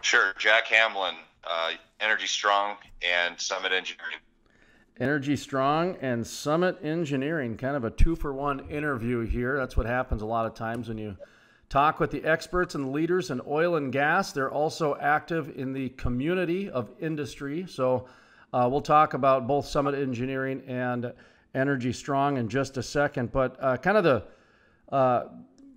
Sure. Jack Hamlin, Energy Strong and Summit Engineering. Energy Strong and Summit Engineering, kind of a two-for-one interview here. That's what happens a lot of times when you talk with the experts and leaders in oil and gas. They're also active in the community of industry. So we'll talk about both Summit Engineering and Energy Strong in just a second. But kind of the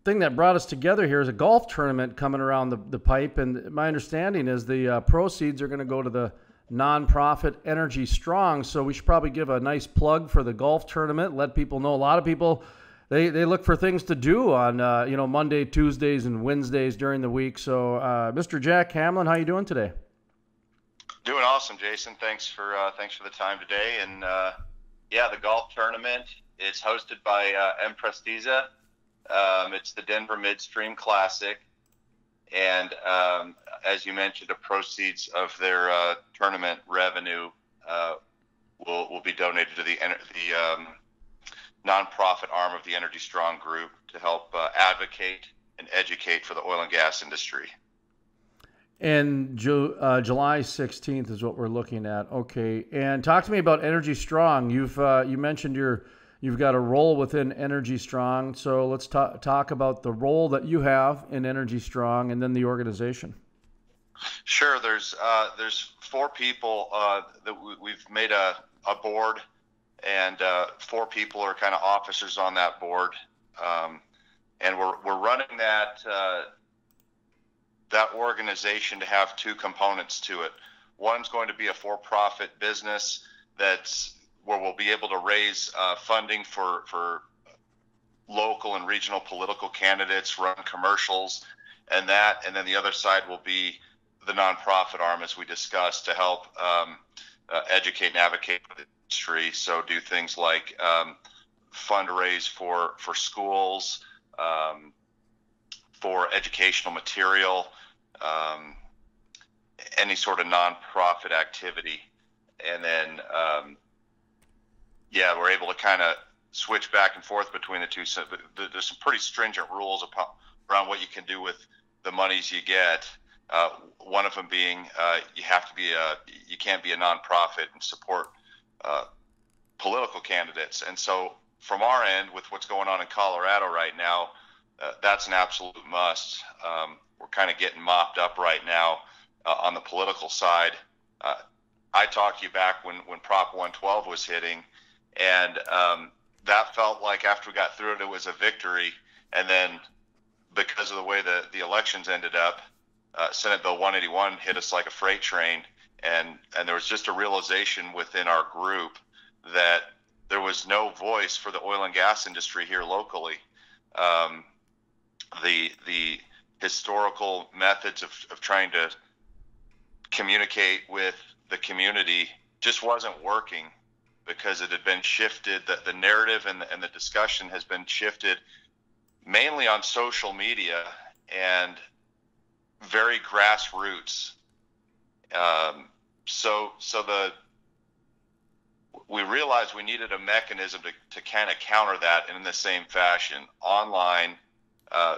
thing that brought us together here is a golf tournament coming around the pipe. And my understanding is the proceeds are going to go to the nonprofit Energy Strong. So we should probably give a nice plug for the golf tournament. Let people know. A lot of people they look for things to do on Monday, Tuesdays, and Wednesdays during the week. So Mr. Jack Hamlin, how you doing today? Doing awesome, Jason. Thanks for the time today. And the golf tournament is hosted by Emprestiza. It's the Denver Midstream Classic. And as you mentioned, the proceeds of their tournament revenue will be donated to the nonprofit arm of the Energy Strong group to help advocate and educate for the oil and gas industry. And July 16th is what we're looking at. Okay. And talk to me about Energy Strong. You mentioned you've got a role within Energy Strong. So let's talk about the role that you have in Energy Strong and then the organization. Sure. There's 4 people that we've made a board, and 4 people are kind of officers on that board. And we're running that organization to have 2 components to it. One's going to be a for-profit business where we'll be able to raise funding for local and regional political candidates, run commercials, and then the other side will be the nonprofit arm, as we discussed, to help educate and advocate for the industry. So do things like fundraise for schools, for educational material, any sort of nonprofit activity, and then we're able to kind of switch back and forth between the two. So there's some pretty stringent rules around what you can do with the monies you get. One of them being you can't be a nonprofit and support political candidates. And so from our end, with what's going on in Colorado right now, that's an absolute must. We're kind of getting mopped up right now on the political side. I talked to you back when Prop 112 was hitting, and that felt like after we got through it, it was a victory. And then because of the way the elections ended up, Senate Bill 181 hit us like a freight train. And there was just a realization within our group that there was no voice for the oil and gas industry here locally. The historical methods of trying to communicate with the community just wasn't working, because it had been shifted. The narrative and the discussion has been shifted mainly on social media and very grassroots. We realized we needed a mechanism to kind of counter that in the same fashion, online,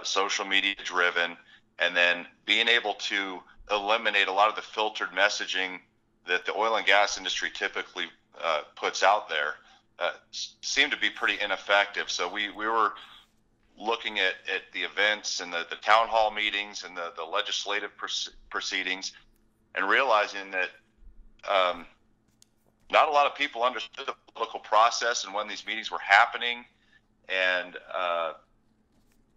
social media driven, and then being able to eliminate a lot of the filtered messaging that the oil and gas industry typically puts out there. Seemed to be pretty ineffective. So we were looking at the events and the town hall meetings and the legislative proceedings, and realizing that not a lot of people understood the political process and when these meetings were happening, and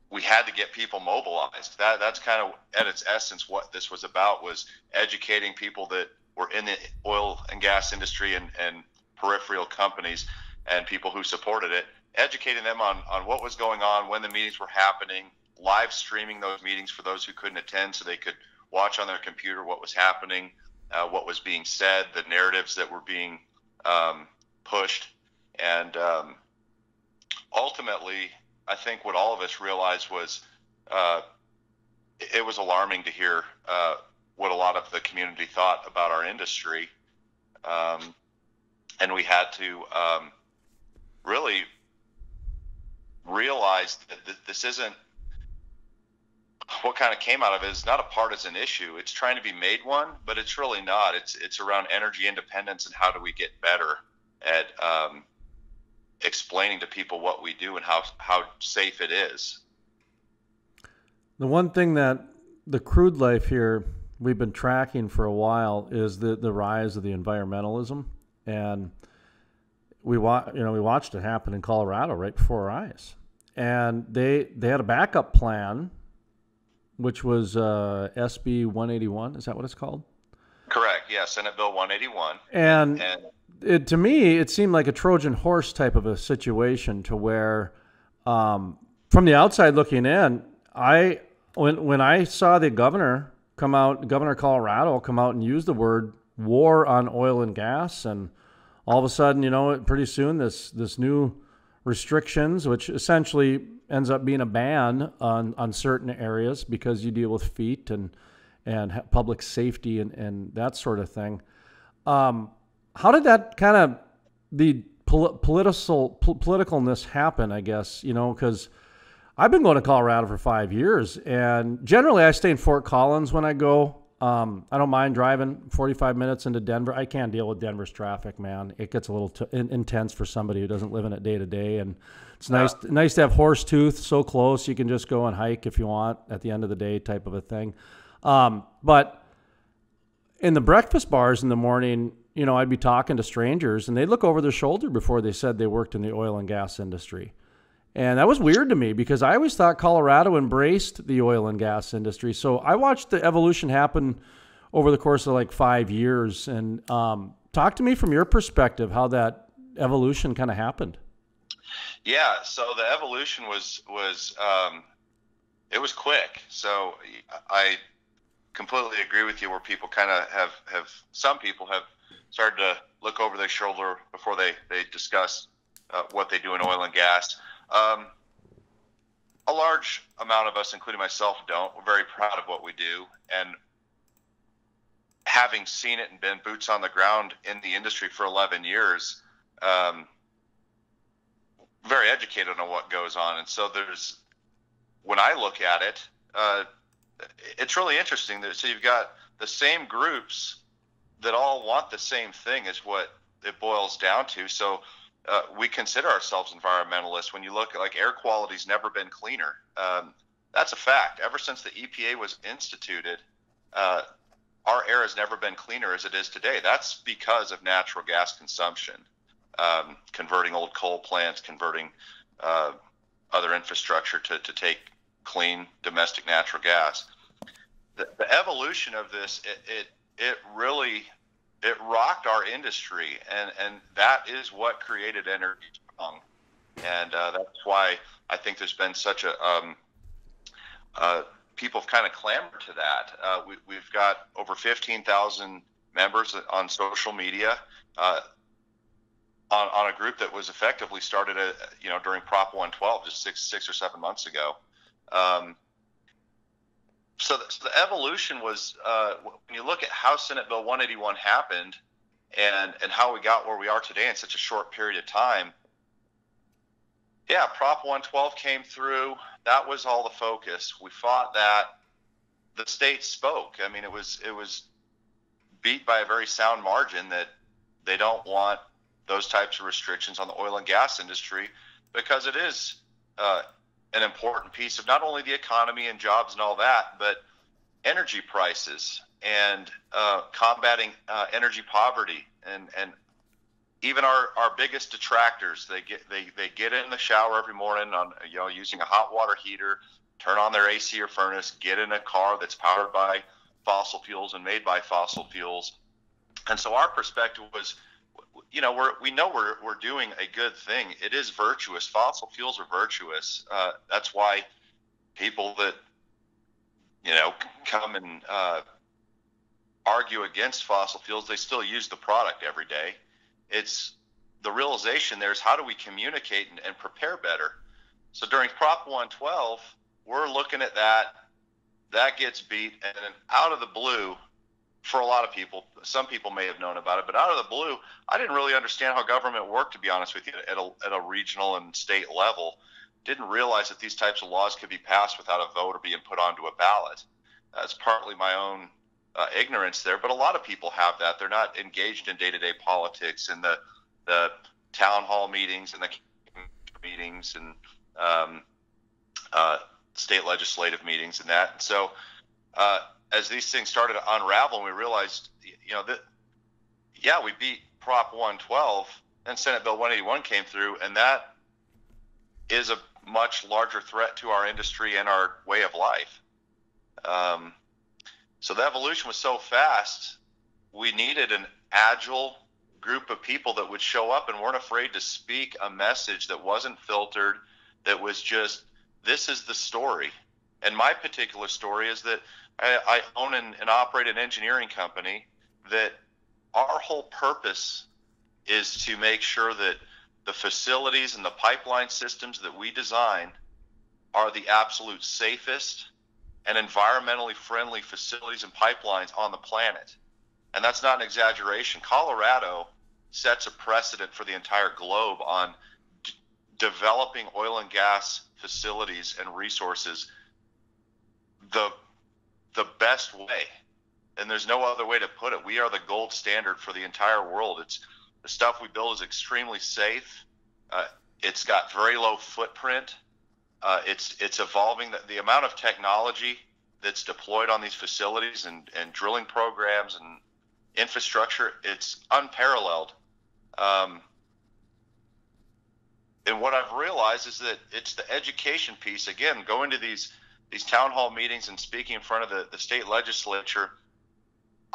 we had to get people mobilized. That's kind of at its essence what this was about, was educating people that were in the oil and gas industry and peripheral companies and people who supported it, educating them on what was going on, when the meetings were happening, live streaming those meetings for those who couldn't attend so they could watch on their computer what was happening, what was being said, the narratives that were being pushed. And ultimately, I think what all of us realized was it was alarming to hear what a lot of the community thought about our industry. And we had to really realize that this isn't what kind of came out of it is not a partisan issue. It's trying to be made one, but it's really not. It's around energy independence and how do we get better at explaining to people what we do and how safe it is. The one thing that the crude life here we've been tracking for a while is the rise of the environmentalism, and we watched it happen in Colorado right before our eyes, and they had a backup plan, which was SB 181. Is that what it's called? Correct. Yeah, Senate Bill 181. And to me, it seemed like a Trojan horse type of a situation, to where, from the outside looking in, when I saw the governor of Colorado come out and use the word war on oil and gas, and all of a sudden, pretty soon this new restrictions, which essentially ends up being a ban on certain areas because you deal with feet and public safety and that sort of thing. How did that kind of the politicalness happen? I guess because I've been going to Colorado for 5 years, and generally I stay in Fort Collins when I go. I don't mind driving 45 minutes into Denver. I can't deal with Denver's traffic, man. It gets a little intense for somebody who doesn't live in it day to day. And it's nice to have Horsetooth so close. You can just go and hike if you want at the end of the day, type of a thing. But in the breakfast bars in the morning, I'd be talking to strangers, and they'd look over their shoulder before they said they worked in the oil and gas industry. And that was weird to me, because I always thought Colorado embraced the oil and gas industry. So I watched the evolution happen over the course of like 5 years. And talk to me from your perspective how that evolution kind of happened. Yeah, so the evolution was it was quick. So I completely agree with you, where people kind of have some people have started to look over their shoulder before they discuss what they do in oil and gas. A large amount of us, including myself, don't. We're very proud of what we do, and having seen it and been boots on the ground in the industry for 11 years, very educated on what goes on. And so when I look at it, it's really interesting. So you've got the same groups that all want the same thing, is what it boils down to. So we consider ourselves environmentalists. When you look at, like, air quality's never been cleaner. That's a fact. Ever since the EPA was instituted, our air has never been cleaner as it is today. That's because of natural gas consumption, converting old coal plants, converting other infrastructure to take clean domestic natural gas. The evolution of this, it really rocked our industry, and that is what created Energy Strong. And that's why I think there's been such people have kind of clamored to that. We've got over 15,000 members on social media, on a group that was effectively started during Prop 112 just six or 7 months ago. So the evolution was, when you look at how Senate Bill 181 happened and how we got where we are today in such a short period of time. Yeah, Prop 112 came through. That was all the focus. We fought that. The state spoke. I mean, it was beat by a very sound margin that they don't want those types of restrictions on the oil and gas industry, because it is an important piece of not only the economy and jobs and all that, but energy prices and combating energy poverty, and even our biggest detractors. They get in the shower every morning on using a hot water heater, turn on their AC or furnace, get in a car that's powered by fossil fuels and made by fossil fuels. And so our perspective was, we're doing a good thing. It is virtuous. Fossil fuels are virtuous. That's why people that come and argue against fossil fuels, they still use the product every day. It's the realization there's how do we communicate and prepare better. So during Prop 112, we're looking at that gets beat, and then out of the blue, for a lot of people, some people may have known about it, but out of the blue, I didn't really understand how government worked, to be honest with you, at a regional and state level. didn't realize that these types of laws could be passed without a vote or being put onto a ballot. That's partly my own ignorance there, but a lot of people have that. They're not engaged in day-to-day politics and the town hall meetings and the meetings and state legislative meetings and that. And so as these things started to unravel, we realized, that, we beat Prop 112, and Senate Bill 181 came through, and that is a much larger threat to our industry and our way of life. So the evolution was so fast, we needed an agile group of people that would show up and weren't afraid to speak a message that wasn't filtered, that was just, this is the story. And my particular story is that I own and operate an engineering company that our whole purpose is to make sure that the facilities and the pipeline systems that we design are the absolute safest and environmentally friendly facilities and pipelines on the planet. And that's not an exaggeration. Colorado sets a precedent for the entire globe on developing oil and gas facilities and resources the best way. And there's no other way to put it. We are the gold standard for the entire world. The stuff we build is extremely safe. It's got very low footprint. It's evolving. The amount of technology that's deployed on these facilities and drilling programs and infrastructure, it's unparalleled. And what I've realized is that it's the education piece. Again, going to these town hall meetings and speaking in front of the state legislature,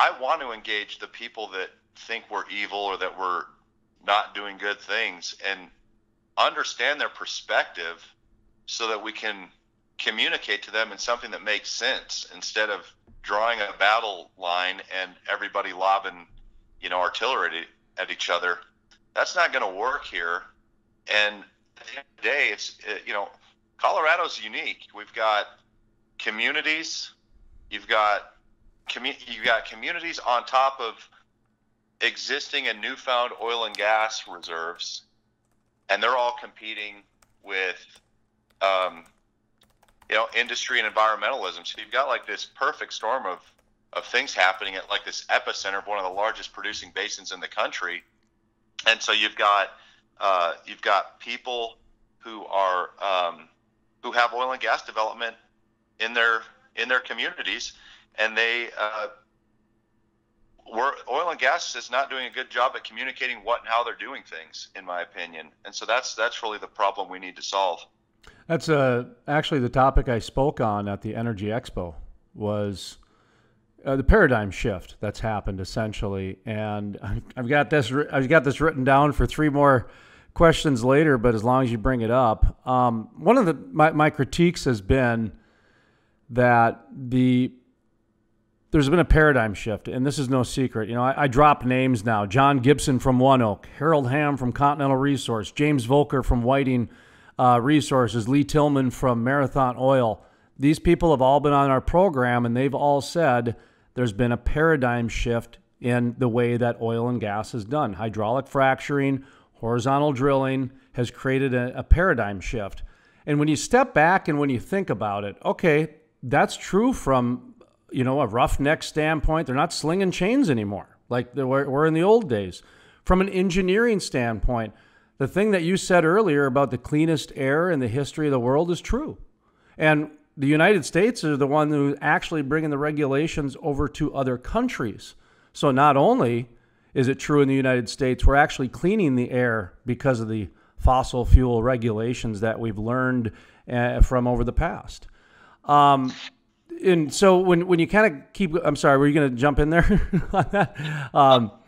I want to engage the people that think we're evil or that we're not doing good things and understand their perspective so that we can communicate to them in something that makes sense instead of drawing a battle line and everybody lobbing, artillery at each other. That's not going to work here. And at the end of the day, Colorado's unique. We've got communities. You've got communities on top of existing and newfound oil and gas reserves, and they're all competing with, industry and environmentalism. So you've got like this perfect storm of things happening at like this epicenter of one of the largest producing basins in the country. And so you've got people who are who have oil and gas development in their communities, and oil and gas is not doing a good job at communicating what and how they're doing things, in my opinion. And so that's really the problem we need to solve. That's actually the topic I spoke on at the Energy Expo was the paradigm shift that's happened essentially. And I've got this written down for 3 more questions later, but as long as you bring it up, one of my critiques has been that there's been a paradigm shift, and this is no secret. I drop names now: John Gibson from One Oak, Harold Hamm from Continental Resource, James Volker from Whiting Resources, Lee Tillman from Marathon Oil. These people have all been on our program, and they've all said there's been a paradigm shift in the way that oil and gas is done. Hydraulic fracturing, horizontal drilling has created a paradigm shift. And when you step back and when you think about it, okay, that's true from a roughneck standpoint. They're not slinging chains anymore like they were in the old days. From an engineering standpoint, the thing that you said earlier about the cleanest air in the history of the world is true. And the United States are the one who actually bringing the regulations over to other countries. So not only is it true in the United States, we're actually cleaning the air because of the fossil fuel regulations that we've learned from over the past. And so when you kind of keep, I'm sorry, were you going to jump in there on that?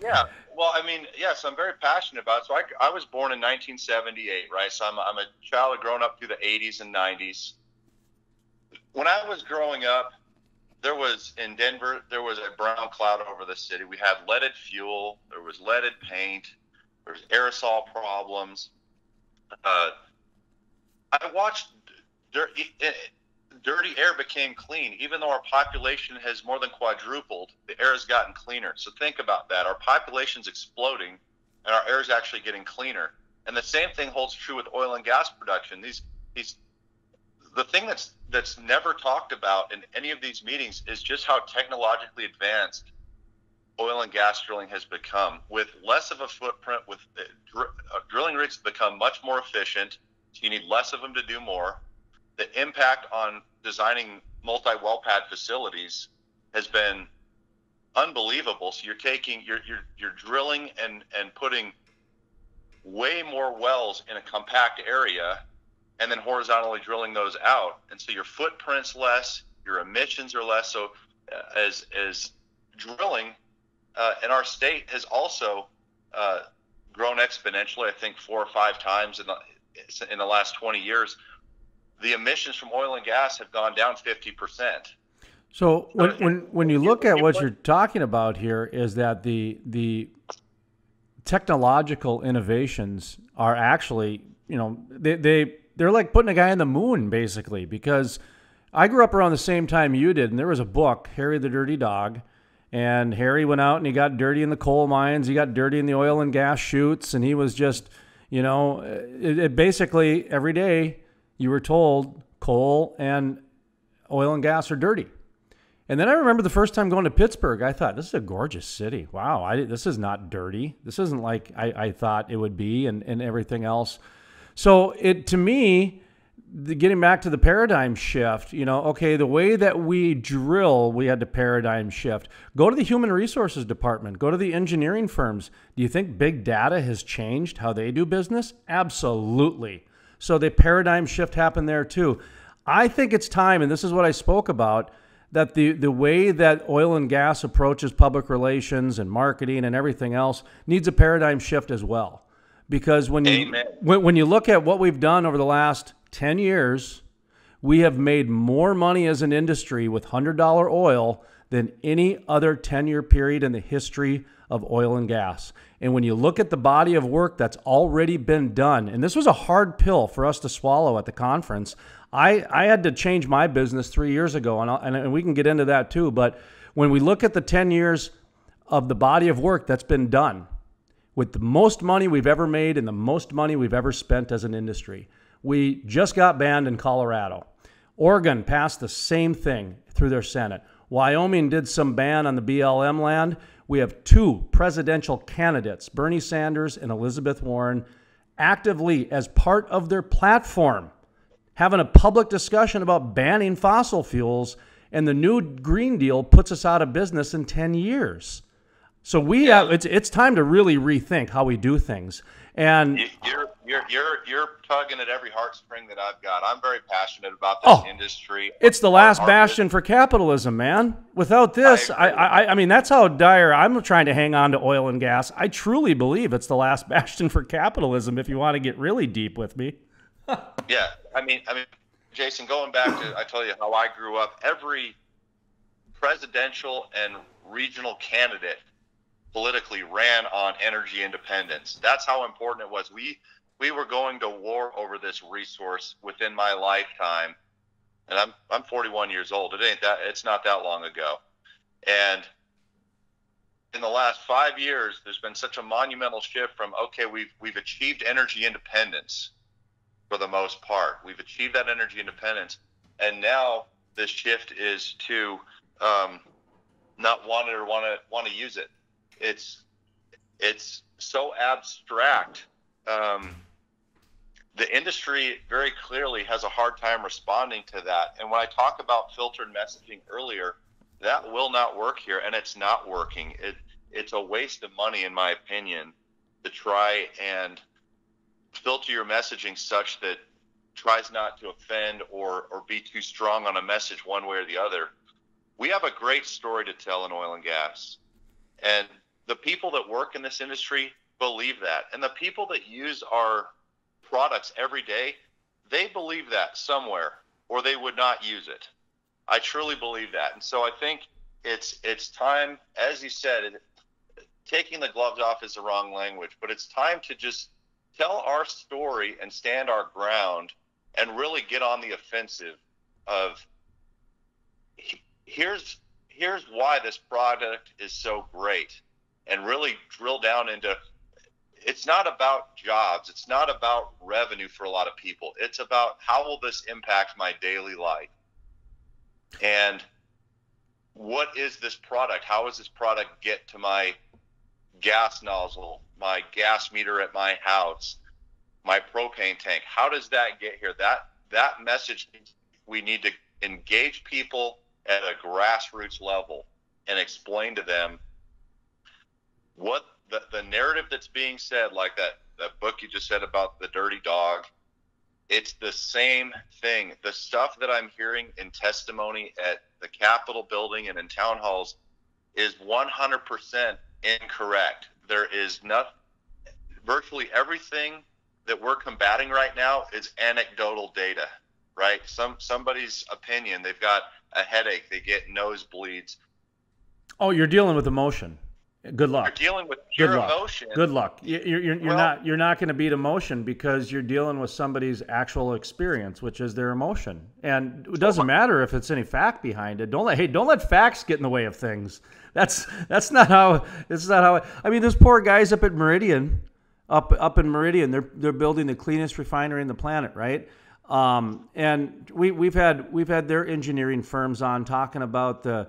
Yeah. Well, yes, I'm very passionate about it. So I was born in 1978, right? So I'm a child growing up through the 80s and 90s. When I was growing up, in Denver, there was a brown cloud over the city. We had leaded fuel. There was leaded paint. There was aerosol problems. I watched dirty air became clean. Even though our population has more than quadrupled, the air has gotten cleaner. So think about that. Our population's exploding, and our air is actually getting cleaner. And the same thing holds true with oil and gas production. he's the thing that's never talked about in any of these meetings is just how technologically advanced oil and gas drilling has become, with less of a footprint, with drilling rigs become much more efficient. So you need less of them to do more. The impact on designing multi-well pad facilities has been unbelievable. So you're drilling and putting way more wells in a compact area, and then horizontally drilling those out. And so your footprint's less, your emissions are less. So as drilling in our state has also grown exponentially, I think 4 or 5 times in the last 20 years. The emissions from oil and gas have gone down 50%. So when you look at what you're talking about here, is that the technological innovations are actually, they're like putting a guy on the moon, basically, because I grew up around the same time you did, and there was a book, Harry the Dirty Dog, and Harry went out and he got dirty in the coal mines, he got dirty in the oil and gas chutes, and he was just, basically every day you were told coal and oil and gas are dirty. And then I remember the first time going to Pittsburgh, I thought, this is a gorgeous city. Wow, this is not dirty. This isn't like I thought it would be, and everything else. So to me, getting back to the paradigm shift, okay, the way that we drill, we had to paradigm shift. Go to the human resources department. Go to the engineering firms. Do you think big data has changed how they do business? Absolutely. So the paradigm shift happened there too. I think it's time, and this is what I spoke about, that the way that oil and gas approaches public relations and marketing and everything else needs a paradigm shift as well. Because when you look at what we've done over the last 10 years, we have made more money as an industry with $100 oil than any other 10-year period in the history of oil and gas. And when you look at the body of work that's already been done, and this was a hard pill for us to swallow at the conference. I had to change my business 3 years ago, and we can get into that too. But when we look at the 10 years of the body of work that's been done, with the most money we've ever made and the most money we've ever spent as an industry, we just got banned in Colorado. Oregon passed the same thing through their Senate. Wyoming did some ban on the BLM land. We have 2 presidential candidates, Bernie Sanders and Elizabeth Warren, actively as part of their platform having a public discussion about banning fossil fuels, and the new Green Deal puts us out of business in 10 years. So it's time to really rethink how we do things. And you're tugging at every heartstring that I've got. I'm very passionate about this industry. It's the last bastion for capitalism, man. Without this, I mean, that's how dire I'm trying to hang on to oil and gas. I truly believe it's the last bastion for capitalism, if you want to get really deep with me. Yeah, I mean, Jason, going back to, I tell you how I grew up, every presidential and regional candidate politically ran on energy independence. That's how important it was. We were going to war over this resource within my lifetime, and I'm 41 years old. It's not that long ago. And in the last 5 years, there's been such a monumental shift from, okay, we've achieved energy independence. For the most part, we've achieved that energy independence, and now the shift is to not want it or want to use it. It's so abstract. The industry very clearly has a hard time responding to that. And when I talk about filtered messaging earlier, that will not work here, and it's not working. It's a waste of money, in my opinion, to try and filter your messaging such that tries not to offend or be too strong on a message one way or the other. We have a great story to tell in oil and gas, and the people that work in this industry believe that, and the people that use our products every day, they believe that somewhere, or they would not use it. I truly believe that. And so I think it's time, as you said, taking the gloves off is the wrong language, but it's time to just tell our story and stand our ground and really get on the offensive of here's why this product is so great, and really drill down into it's not about jobs. It's not about revenue for a lot of people. It's about how will this impact my daily life? And what is this product? How does this product get to my gas nozzle, my gas meter at my house, my propane tank? How does that get here? That message, we need to engage people at a grassroots level and explain to them what the narrative that's being said, like that book you just said about the dirty dog. It's the same thing. The stuff that I'm hearing in testimony at the Capitol building and in town halls is 100% incorrect. There is not, virtually everything that we're combating right now is anecdotal data, right? Somebody's opinion, they've got a headache, they get nosebleeds. Oh, you're dealing with emotion. Good luck. You're dealing with pure emotion. Good luck. You're not going to beat emotion because you're dealing with somebody's actual experience, which is their emotion. And it doesn't matter if it's any fact behind it. Don't let facts get in the way of things. That's not how. It's not how. I mean, those poor guys up at Meridian, up in Meridian, they're building the cleanest refinery on the planet, right? And we've had their engineering firms on talking about the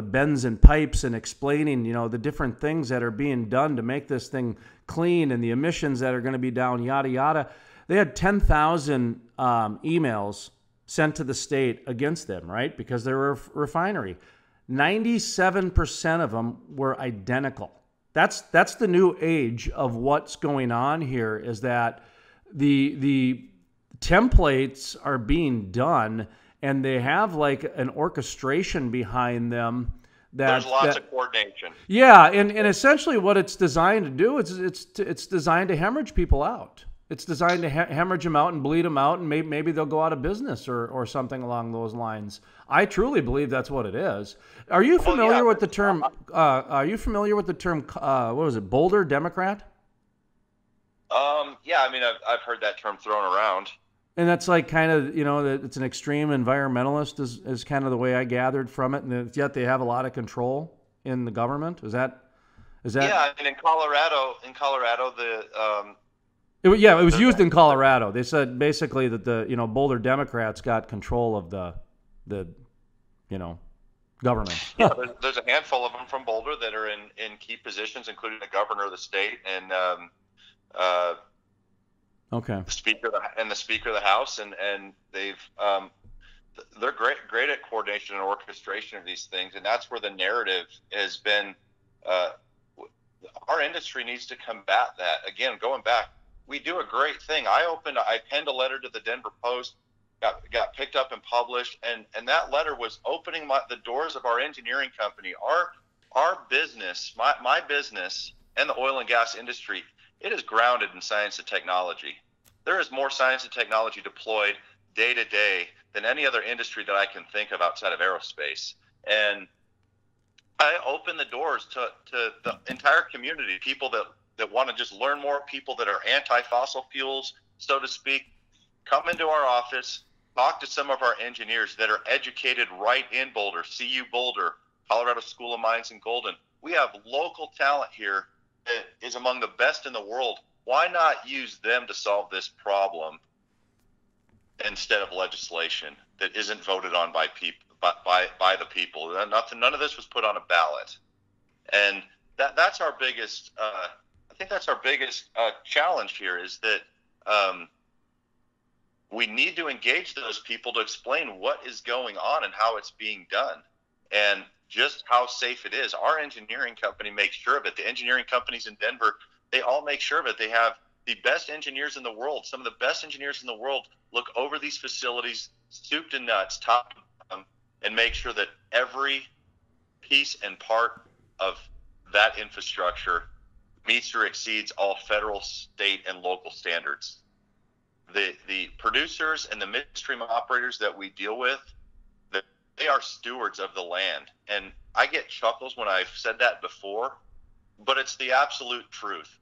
bends and pipes and explaining, the different things that are being done to make this thing clean and the emissions that are going to be down, yada, yada. They had 10,000 emails sent to the state against them, right? Because they were a refinery. 97% of them were identical. That's the new age of what's going on here, is that the templates are being done and they have like an orchestration behind them. There's lots of coordination. Yeah, and essentially what it's designed to do is it's designed to hemorrhage people out. It's designed to hemorrhage them out and bleed them out, and maybe they'll go out of business or something along those lines. I truly believe that's what it is. Are you familiar with the term? Are you familiar with the term? What was it? Boulder Democrat? Yeah, I mean, I've heard that term thrown around. And that's like kind of, it's an extreme environmentalist is kind of the way I gathered from it. And yet they have a lot of control in the government. Is that? Yeah, I mean, in Colorado, it was used in Colorado. They said basically that the Boulder Democrats got control of the government. Yeah, there's a handful of them from Boulder that are in key positions, including the governor of the state and okay, the speaker of the House, and they're great at coordination and orchestration of these things, and that's where the narrative has been. Our industry needs to combat that. Again, going back, we do a great thing. I penned a letter to the Denver Post, got picked up and published, and that letter was opening the doors of our engineering company, our business, my business, and the oil and gas industry. It is grounded in science and technology. There is more science and technology deployed day to day than any other industry that I can think of outside of aerospace. And I open the doors to the entire community, people that want to just learn more, people that are anti-fossil fuels, so to speak. Come into our office, talk to some of our engineers that are educated right in Boulder, CU Boulder, Colorado School of Mines in Golden. We have local talent here that is among the best in the world. Why not use them to solve this problem instead of legislation that isn't voted on by people, by the people? None of this was put on a ballot, and that's our biggest. I think that's our biggest challenge here, is that we need to engage those people to explain what is going on and how it's being done, and just how safe it is. Our engineering company makes sure of it. The engineering companies in Denver, they all make sure of it. They have the best engineers in the world. Some of the best engineers in the world look over these facilities, soup to nuts, top to bottom, and make sure that every piece and part of that infrastructure meets or exceeds all federal, state, and local standards. The producers and the midstream operators that we deal with, they are stewards of the land. And I get chuckles when I've said that before, but it's the absolute truth.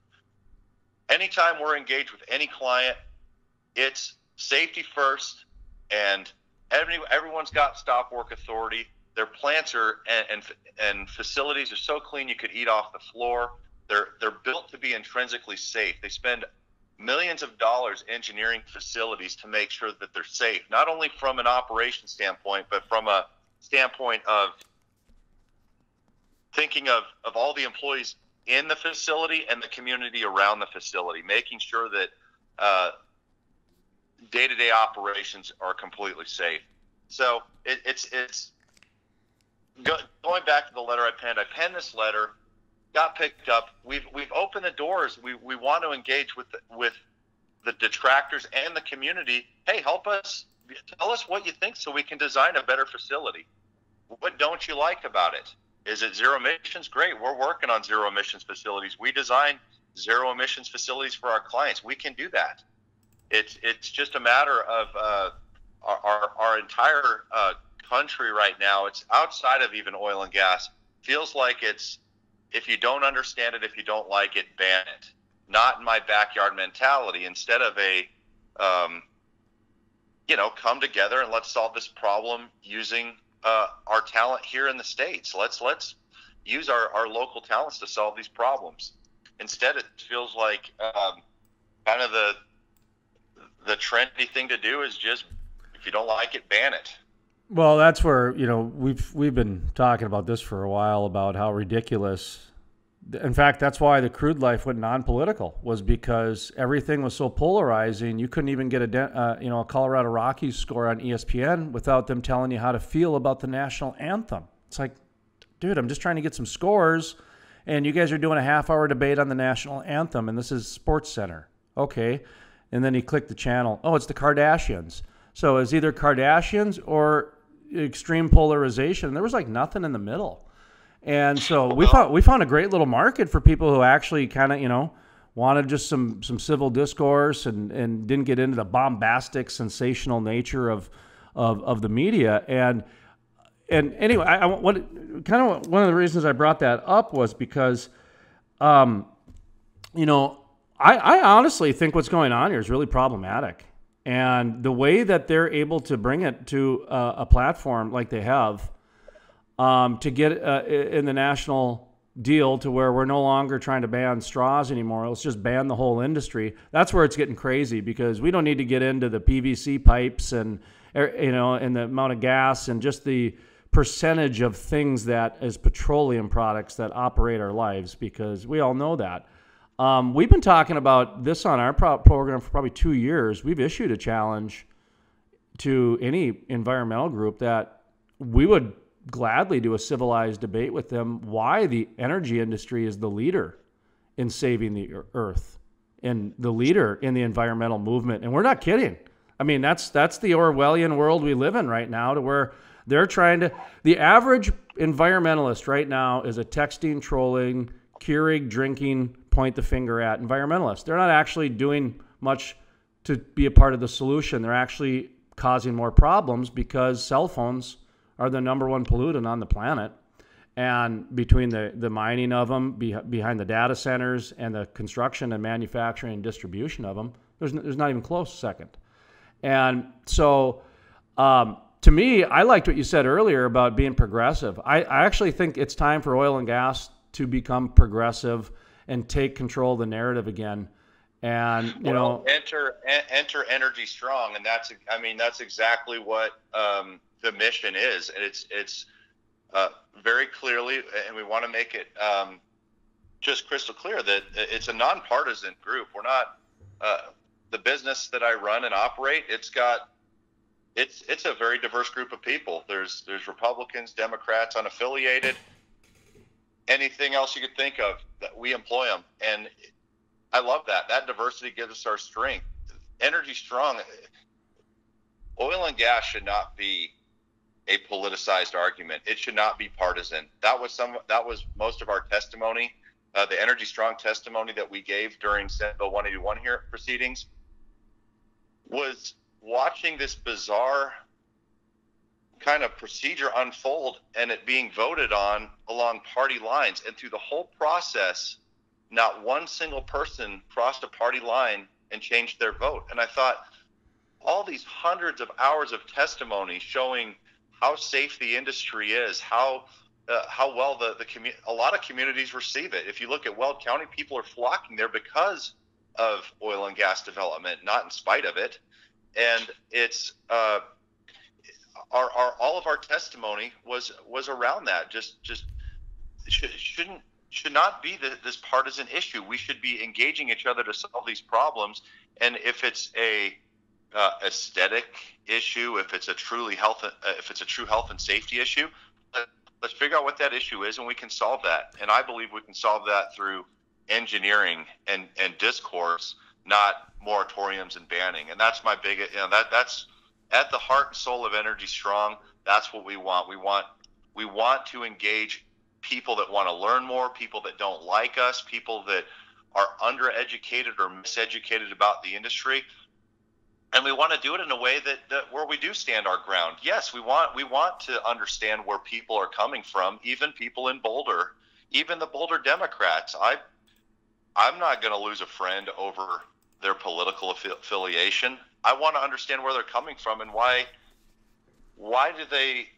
Anytime we're engaged with any client, it's safety first, and everyone's got stop work authority. Their plants and facilities are so clean you could eat off the floor. They're built to be intrinsically safe. They spend millions of dollars engineering facilities to make sure that they're safe, not only from an operation standpoint, but from a standpoint of thinking of all the employees in the facility and the community around the facility, making sure that day-to-day operations are completely safe. So it's going back to the letter I penned. I penned this letter, got picked up. We've opened the doors. We want to engage with the detractors and the community. Hey, help us. Tell us what you think so we can design a better facility. What don't you like about it? Is it zero emissions? Great. We're working on zero emissions facilities. We design zero emissions facilities for our clients. We can do that. It's just a matter of our entire country right now. It's outside of even oil and gas. Feels like it's, if you don't understand it, if you don't like it, ban it. Not in my backyard mentality. Instead of a, come together and let's solve this problem using our talent here in the States. Let's use our local talents to solve these problems. Instead, it feels like kind of the trendy thing to do is just, if you don't like it, ban it. Well, that's where, we've been talking about this for a while, about how ridiculous. In fact, that's why the Crude life went non-political, was because everything was so polarizing. You couldn't even get a Colorado Rockies score on ESPN without them telling you how to feel about the national anthem. It's like, dude, I'm just trying to get some scores, and you guys are doing a half-hour debate on the national anthem, and this is Sports Center. Okay. And then you click the channel. Oh, it's the Kardashians. So it's either Kardashians or extreme polarization. There was like nothing in the middle. And so we found a great little market for people who actually kind of, wanted just some civil discourse and didn't get into the bombastic, sensational nature of the media. And anyway, one of the reasons I brought that up was because, I honestly think what's going on here is really problematic. And the way that they're able to bring it to a platform like they have, to get in the national deal to where we're no longer trying to ban straws anymore. Let's just ban the whole industry. That's where it's getting crazy, because we don't need to get into the PVC pipes and the amount of gas and just the percentage of things that is petroleum products that operate our lives, because we all know that. We've been talking about this on our program for probably 2 years. We've issued a challenge to any environmental group that we would gladly do a civilized debate with them why the energy industry is the leader in saving the earth and the leader in the environmental movement. And we're not kidding. I mean, that's the Orwellian world we live in right now, to where they're trying to, the average environmentalist right now is a texting, trolling, Keurig drinking, point the finger at environmentalist. They're not actually doing much to be a part of the solution. They're actually causing more problems, because cell phones are the number one pollutant on the planet. And between the mining of them, behind the data centers, and the construction and manufacturing and distribution of them, there's not even close second. And so to me, I liked what you said earlier about being progressive. I actually think it's time for oil and gas to become progressive and take control of the narrative again. And enter energy strong, and that's exactly what the mission is. And it's very clearly, and we want to make it just crystal clear that it's a nonpartisan group. We're not the business that I run and operate. It's a very diverse group of people. There's Republicans, Democrats, unaffiliated, anything else you could think of, that we employ them. And I love that. That diversity gives us our strength. Energy strong. Oil and gas should not be a politicized argument. It should not be partisan. That was most of our testimony. The Energy Strong testimony that we gave during Senate Bill 181 here proceedings was watching this bizarre kind of procedure unfold and it being voted on along party lines. And through the whole process, not one single person crossed a party line and changed their vote. And I thought, all these hundreds of hours of testimony showing how safe the industry is, how how well a lot of communities receive it. If you look at Weld County, people are flocking there because of oil and gas development, not in spite of it. And it's all of our testimony was around that. Just should not be this partisan issue. We should be engaging each other to solve these problems. And if it's a aesthetic issue, if it's a true health and safety issue, let's figure out what that issue is, and we can solve that. And I believe we can solve that through engineering and discourse, not moratoriums and banning. And that's my big, that's at the heart and soul of Energy Strong. That's what we want. We want to engage people that want to learn more, people that don't like us, people that are undereducated or miseducated about the industry. And we want to do it in a way that where we do stand our ground. Yes, we want to understand where people are coming from, even people in Boulder, even the Boulder Democrats. I'm not going to lose a friend over their political affiliation. I want to understand where they're coming from and why do they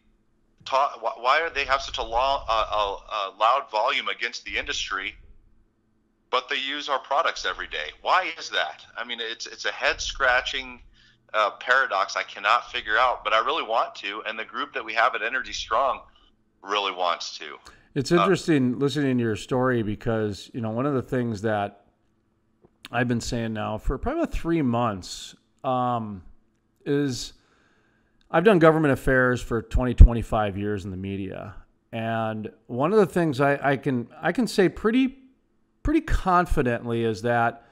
talk? Why do they have such a loud volume against the industry, but they use our products every day? Why is that? I mean, it's a head-scratching paradox I cannot figure out, but I really want to, and the group that we have at Energy Strong really wants to. It's interesting listening to your story because, one of the things that I've been saying now for probably about 3 months is I've done government affairs for 25 years in the media. And one of the things I can say pretty confidently is that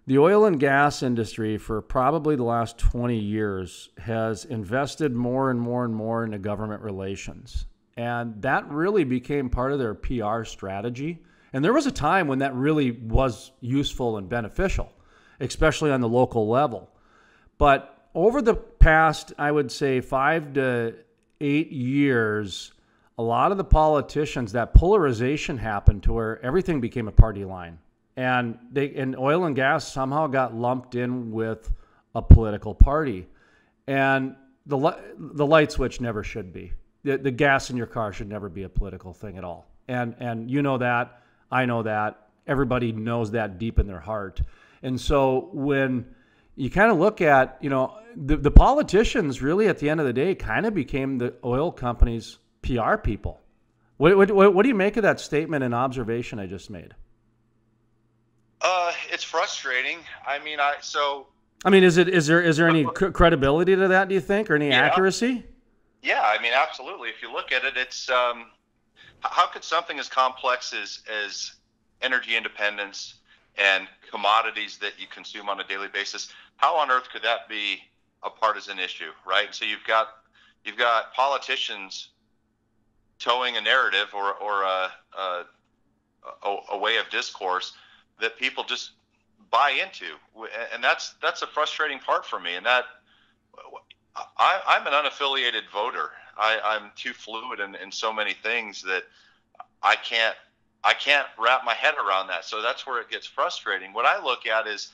the oil and gas industry for probably the last 20 years has invested more and more and more into government relations. And that really became part of their PR strategy. And there was a time when that really was useful and beneficial, especially on the local level. But over the past, I would say 5 to 8 years, a lot of the politicians, that polarization happened to where everything became a party line. And oil and gas somehow got lumped in with a political party. And the light switch never should be. The gas in your car should never be a political thing at all. And you know that, I know that, everybody knows that deep in their heart. And so when you kind of look at, the politicians really at the end of the day kind of became the oil companies' PR people. What do you make of that statement and observation I just made? It's frustrating. Is there any credibility to that, do you think, or any accuracy? Yeah, absolutely. If you look at it, it's how could something as complex as energy independence and commodities that you consume on a daily basis, how on earth could that be a partisan issue, right? So you've got politicians towing a narrative or a way of discourse that people just buy into, and that's a frustrating part for me. And that I'm an unaffiliated voter. I'm too fluid in so many things that I can't wrap my head around that. So that's where it gets frustrating. What I look at is,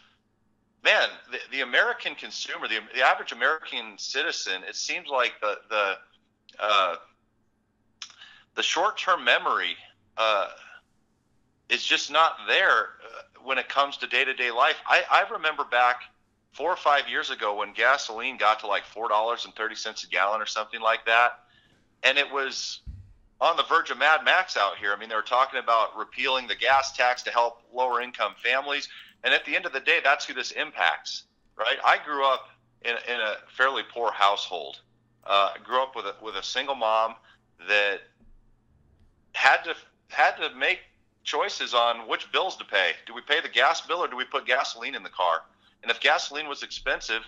man, the American consumer, the average American citizen, it seems like the short-term memory is just not there when it comes to day-to-day life. I remember back 4 or 5 years ago when gasoline got to like $4.30 a gallon or something like that, and it was on the verge of Mad Max out here. They were talking about repealing the gas tax to help lower-income families, and at the end of the day, that's who this impacts, right? I grew up in a fairly poor household. I grew up with a single mom that had to make choices on which bills to pay. Do we pay the gas bill or do we put gasoline in the car? And if gasoline was expensive,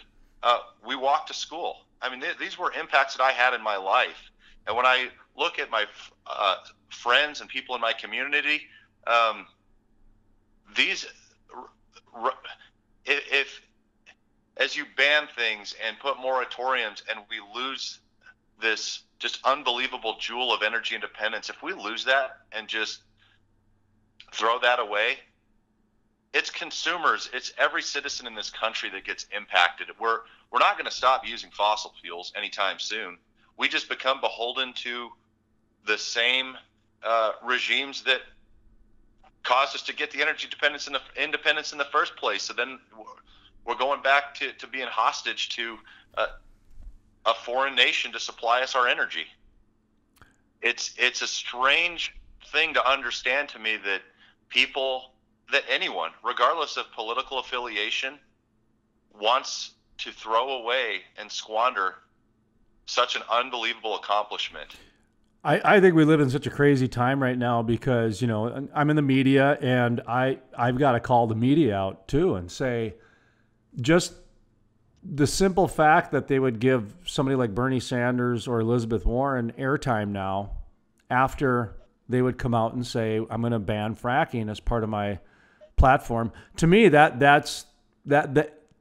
we walked to school. These were impacts that I had in my life. And when I look at my friends and people in my community, if as you ban things and put moratoriums and we lose this just unbelievable jewel of energy independence, if we lose that and just throw that away, it's consumers, it's every citizen in this country that gets impacted. We're not going to stop using fossil fuels anytime soon. We just become beholden to the same regimes that caused us to get the energy independence in the first place. So then we're going back to being hostage to a foreign nation to supply us our energy. It's a strange thing to understand to me that anyone, regardless of political affiliation, wants to throw away and squander such an unbelievable accomplishment. I think we live in such a crazy time right now because, I'm in the media, and I've got to call the media out too and say, just the simple fact that they would give somebody like Bernie Sanders or Elizabeth Warren airtime now after they would come out and say, I'm going to ban fracking as part of my platform. To me, that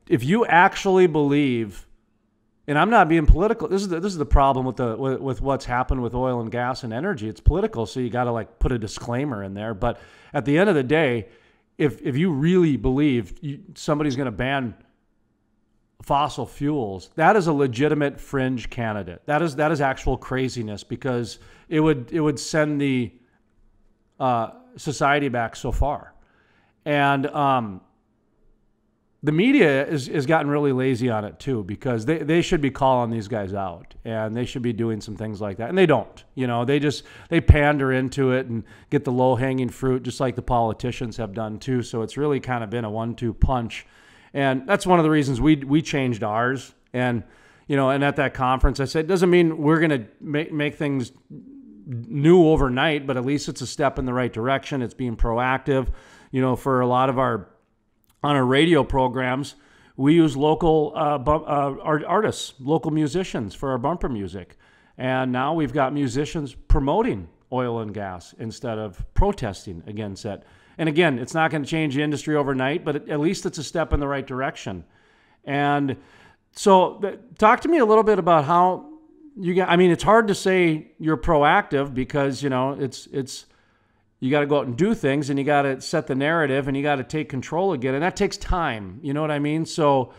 if you actually believe, and I'm not being political, this is the problem with what's happened with oil and gas and energy. It's political, so you got to put a disclaimer in there. But at the end of the day, if you really believe somebody's going to ban fossil fuels, that is a legitimate fringe candidate. That is actual craziness, because it would send the society back so far. And the media has gotten really lazy on it too, because they should be calling these guys out, and they should be doing some things like that. And they don't, they pander into it and get the low hanging fruit, just like the politicians have done too. So it's really kind of been a 1-2 punch. And that's one of the reasons we changed ours. And, and at that conference, I said, it doesn't mean we're going to make things new overnight, but at least it's a step in the right direction. It's being proactive. For a lot of on our radio programs, we use local artists, local musicians for our bumper music. And now we've got musicians promoting oil and gas instead of protesting against it. And again, it's not going to change the industry overnight, but at least it's a step in the right direction. And so talk to me a little bit about how it's hard to say you're proactive, because, it's you got to go out and do things, and you got to set the narrative, and you got to take control again. And that takes time. You know what I mean? So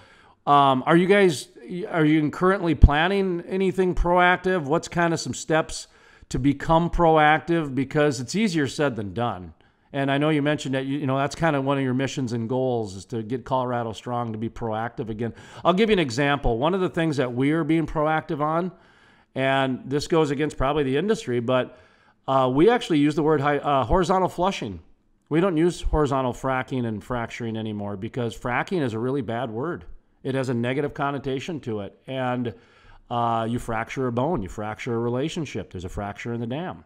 are you currently planning anything proactive? What's kind of some steps to become proactive? Because it's easier said than done. And I know you mentioned that, that's kind of one of your missions and goals, is to get Colorado strong, to be proactive again. I'll give you an example. One of the things that we are being proactive on, and this goes against probably the industry, but we actually use the word horizontal flushing. We don't use horizontal fracking and fracturing anymore, because fracking is a really bad word. It has a negative connotation to it. And you fracture a bone, you fracture a relationship. There's a fracture in the dam.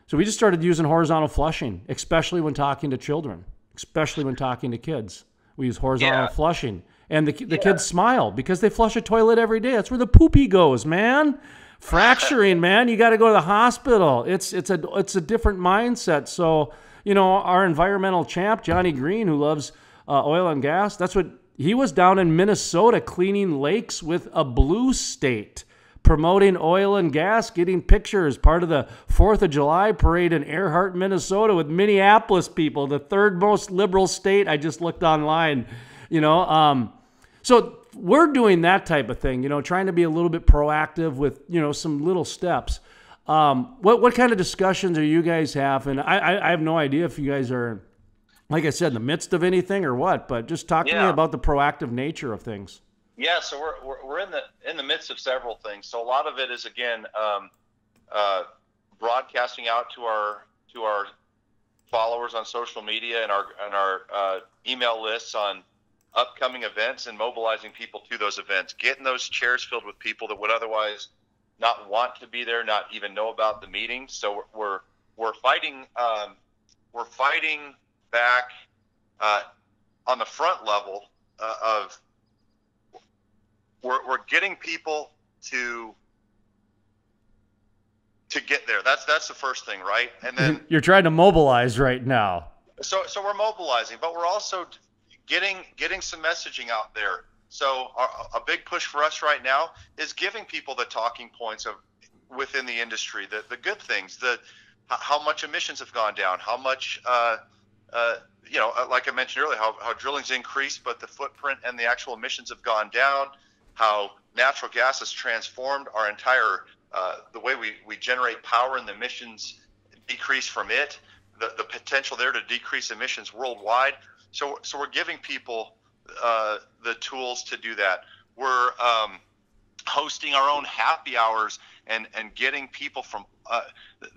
So we just started using horizontal flushing, especially when talking to children, especially when talking to kids. We use horizontal flushing. And the kids smile because they flush a toilet every day. That's where the poopy goes, man. Fracturing, man, you got to go to the hospital. It's a different mindset. So, our environmental champ, Johnny Green, who loves oil and gas, that's what he was down in Minnesota cleaning lakes with a blue state, promoting oil and gas, getting pictures, part of the 4th of July parade in Earhart, Minnesota, with Minneapolis people, the third most liberal state. I just looked online, so we're doing that type of thing, trying to be a little bit proactive with, some little steps. What kind of discussions are you guys having? I have no idea if you guys are, like I said, in the midst of anything or what, but just talk to me about the proactive nature of things. Yeah, so we're in the midst of several things. So a lot of it is, again, broadcasting out to our followers on social media and our email lists on upcoming events, and mobilizing people to those events, getting those chairs filled with people that would otherwise not want to be there, not even know about the meeting. So we're fighting back on the front level of we're getting people to get there. That's the first thing, right? And then you're trying to mobilize right now. So we're mobilizing, but we're also getting some messaging out there. So a big push for us right now is giving people the talking points of within the industry, the good things, how much emissions have gone down, how much, like I mentioned earlier, how drilling's increased, but the footprint and the actual emissions have gone down, how natural gas has transformed our entire, the way we generate power, and the emissions decrease from it, the potential there to decrease emissions worldwide. So we're giving people the tools to do that. We're hosting our own happy hours and getting people from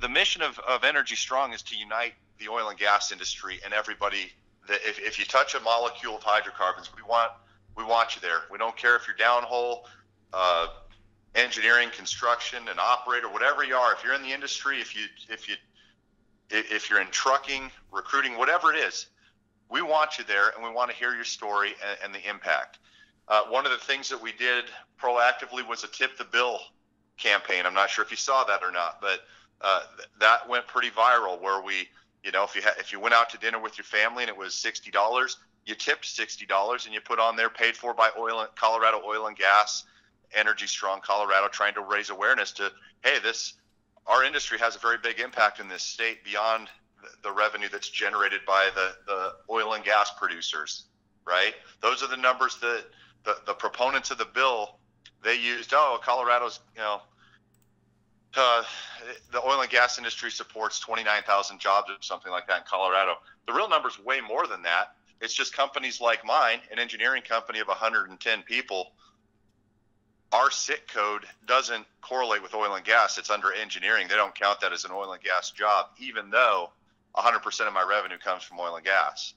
the mission of Energy Strong is to unite the oil and gas industry and everybody. That if you touch a molecule of hydrocarbons, we want you there. We don't care if you're downhole, engineering, construction, an operator, whatever you are. If you're in the industry, if you're in trucking, recruiting, whatever it is, we want you there, and we want to hear your story and the impact. One of the things that we did proactively was a Tip the Bill campaign. I'm not sure if you saw that or not, but that went pretty viral. Where we, if you went out to dinner with your family and it was $60, you tipped $60, and you put on there paid for by Colorado Oil and Gas, Energy Strong Colorado, trying to raise awareness to, hey, our industry has a very big impact in this state beyond the revenue that's generated by the oil and gas producers, right? Those are the numbers that the proponents of the bill, they used. Colorado's, the oil and gas industry supports 29,000 jobs or something like that in Colorado. The real number's way more than that. It's just companies like mine, an engineering company of 110 people. Our SIC code doesn't correlate with oil and gas. It's under engineering. They don't count that as an oil and gas job, even though 100% of my revenue comes from oil and gas.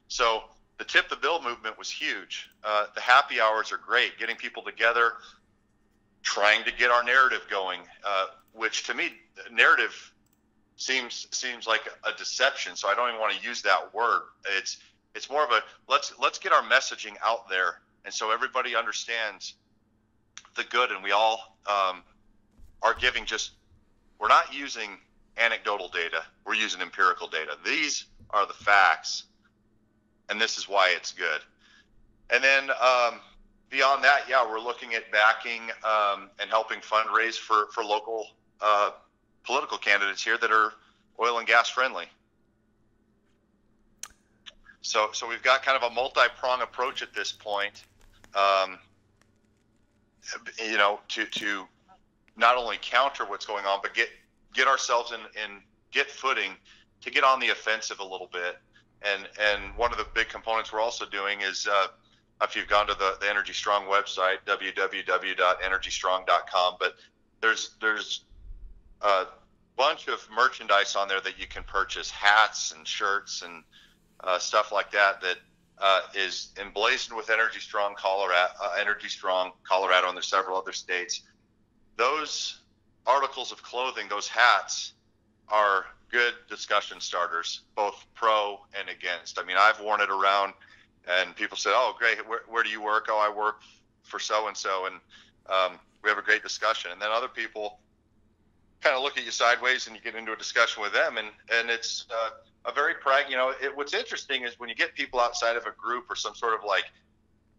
So the Tip the Bill movement was huge. The happy hours are great, getting people together, trying to get our narrative going, which to me, narrative seems like a deception. So I don't even want to use that word. It's more of a let's get our messaging out there, and so everybody understands the good, and we all are giving we're not using anecdotal data, we're using empirical data. These are the facts, and this is why it's good. And then beyond that, we're looking at backing and helping fundraise for local political candidates here that are oil and gas friendly. So we've got kind of a multi-prong approach at this point. To not only counter what's going on, but get ourselves in get footing to get on the offensive a little bit. And one of the big components we're also doing is, if you've gone to the Energy Strong website, www.energystrong.com, but there's a bunch of merchandise on there that you can purchase, hats and shirts and stuff like that is emblazoned with Energy Strong Colorado, and there's several other states. Those articles of clothing, those hats, are good discussion starters, both pro and against. I mean, I've worn it around, and people say, "Oh, great, where do you work?" "Oh, I work for so-and-so," and we have a great discussion. And then other people kind of look at you sideways, and you get into a discussion with them, and it's a very what's interesting is when you get people outside of a group or some sort of like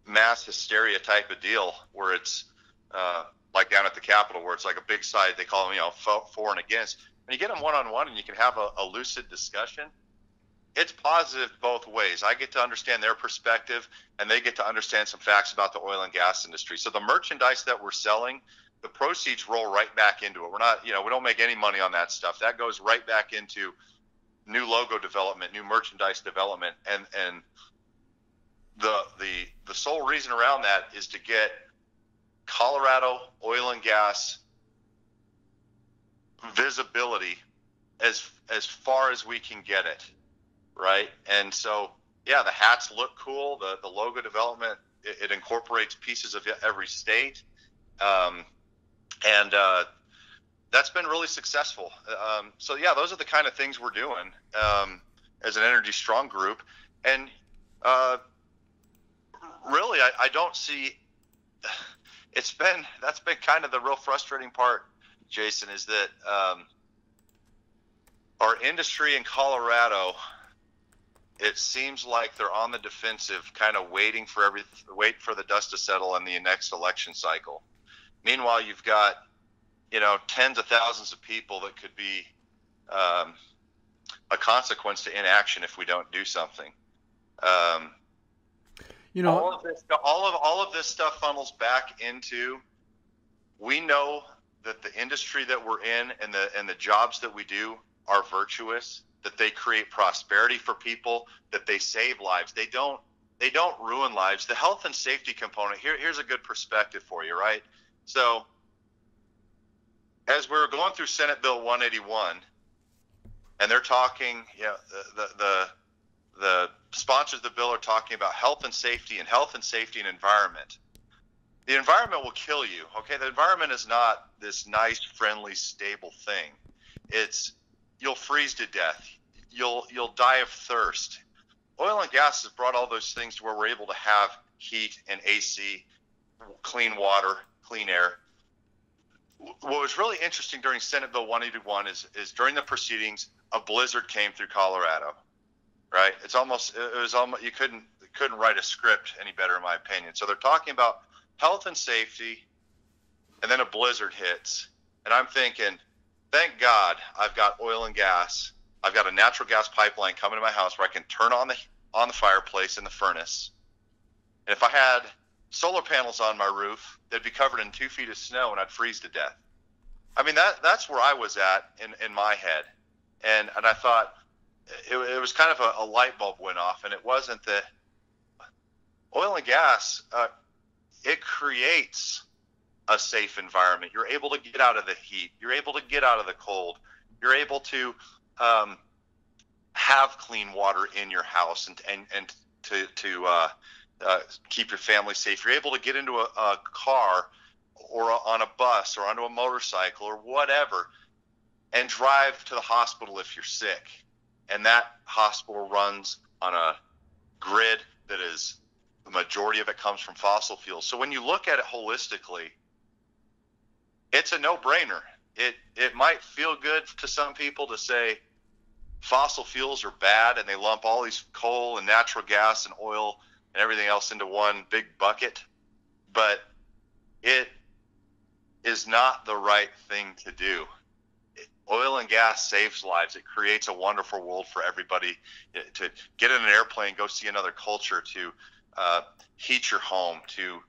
mass hysteria type of deal, where it's like down at the Capitol, where it's like a big side, they call them, for and against. When you get them one-on-one and you can have a lucid discussion, it's positive both ways. I get to understand their perspective, and they get to understand some facts about the oil and gas industry. So the merchandise that we're selling, the proceeds roll right back into it. We're not, we don't make any money on that stuff. That goes right back into new logo development, new merchandise development, and the sole reason around that is to get Colorado oil and gas visibility as far as we can get it, right? And so, the hats look cool. The logo development, it incorporates pieces of every state, and that's been really successful. So those are the kind of things we're doing as an Energy Strong group. And really, I don't see. That's been kind of the real frustrating part, Jason, is that our industry in Colorado, it seems like they're on the defensive, kind of wait for the dust to settle in the next election cycle. Meanwhile, you've got tens of thousands of people that could be a consequence to inaction if we don't do something. All of this stuff funnels back into, we know that the industry that we're in and the jobs that we do are virtuous, that they create prosperity for people, that they save lives. They don't ruin lives. The health and safety component, here's a good perspective for you, right? So as we were going through Senate Bill 181, and they're talking, the sponsors of the bill are talking about health and safety and environment. The environment will kill you. Okay, the environment is not this nice, friendly, stable thing. You'll freeze to death. You'll die of thirst. Oil and gas has brought all those things to where we're able to have heat and AC, clean water, clean air. What was really interesting during Senate Bill 181 is during the proceedings, a blizzard came through Colorado. Right? It was almost you couldn't write a script any better in my opinion. So they're talking about health and safety, and then a blizzard hits, and I'm thinking, thank God I've got oil and gas. I've got a natural gas pipeline coming to my house where I can turn on the fireplace in the furnace. And if I had solar panels on my roof, they'd be covered in 2 feet of snow and I'd freeze to death. I mean, that's where I was at in my head. And I thought it was kind of a light bulb went off, and it wasn't that oil and gas, it creates a safe environment. You're able to get out of the heat. You're able to get out of the cold. You're able to have clean water in your house and to keep your family safe. You're able to get into a car or on a bus or onto a motorcycle or whatever and drive to the hospital if you're sick. And that hospital runs on a grid that is, the majority of it comes from fossil fuels. So when you look at it holistically, it's a no-brainer. It might feel good to some people to say fossil fuels are bad and they lump all these coal and natural gas and oil and everything else into one big bucket, but it is not the right thing to do. Oil and gas saves lives. It creates a wonderful world for everybody to get in an airplane, go see another culture, to heat your home, to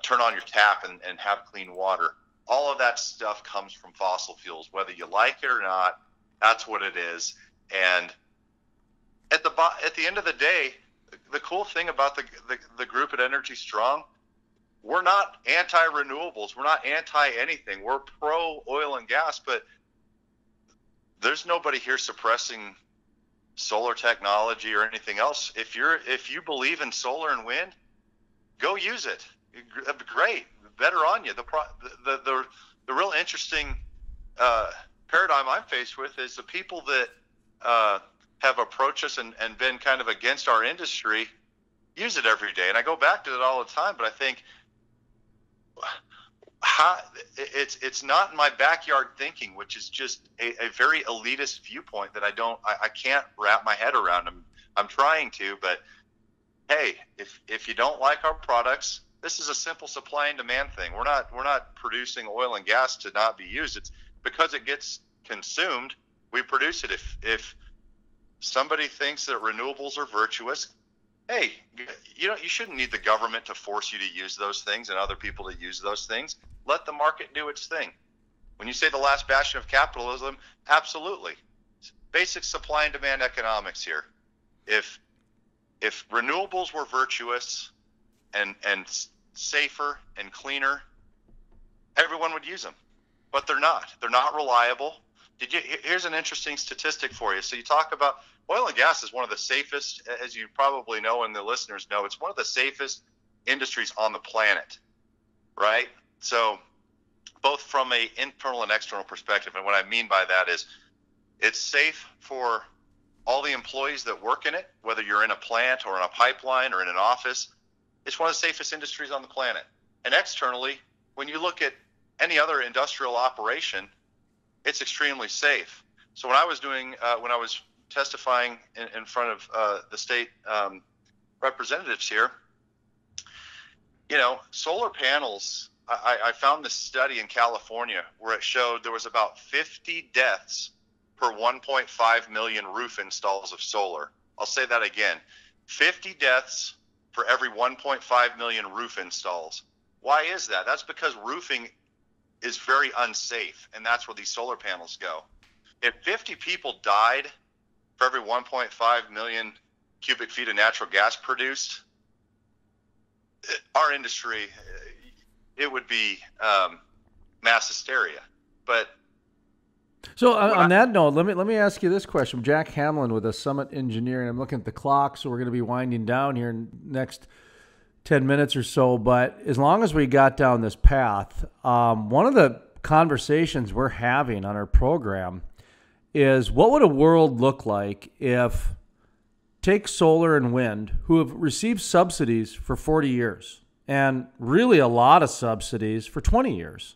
turn on your tap and have clean water. All of that stuff comes from fossil fuels, whether you like it or not. That's what it is. And at the end of the day, the cool thing about the group at Energy Strong, we're not anti-renewables. We're not anti-anything. We're pro oil and gas, but there's nobody here suppressing solar technology or anything else. If you believe in solar and wind, go use it. That'd be great. Better on you. The real interesting paradigm I'm faced with is the people that have approached us and been kind of against our industry use it every day. And I go back to it all the time, but I think it's not in my backyard thinking, which is just a very elitist viewpoint that I can't wrap my head around. I'm trying to, but hey, if you don't like our products, this is a simple supply and demand thing. We're not producing oil and gas to not be used. It's because it gets consumed, we produce it. If somebody thinks that renewables are virtuous, hey, you shouldn't need the government to force you to use those things and other people to use those things. Let the market do its thing. When you say the last bastion of capitalism, absolutely. Basic supply and demand economics here. If renewables were virtuous and safer and cleaner, everyone would use them. But they're not. They're not reliable. Here's an interesting statistic for you. So you talk about oil and gas is one of the safest, as you probably know and the listeners know, it's one of the safest industries on the planet, right? So both from an internal and external perspective, and what I mean by that is it's safe for all the employees that work in it, whether you're in a plant or in a pipeline or in an office. It's one of the safest industries on the planet. And externally, when you look at any other industrial operation, it's extremely safe. So when I was testifying in front of the state representatives here, solar panels, I found this study in California where it showed there was about 50 deaths per 1.5 million roof installs of solar. I'll say that again, 50 deaths for every 1.5 million roof installs. Why is that? That's because roofing is very unsafe, and that's where these solar panels go. if 50 people died for every 1.5 million cubic feet of natural gas produced, our industry, it would be mass hysteria. But so on that note, let me ask you this question. Jack Hamlin with Summit Engineering. I'm looking at the clock, so we're going to be winding down here in the next 10 minutes or so. But as long as we got down this path, one of the conversations we're having on our program is, what would a world look like if, take solar and wind, who have received subsidies for 40 years and really a lot of subsidies for 20 years.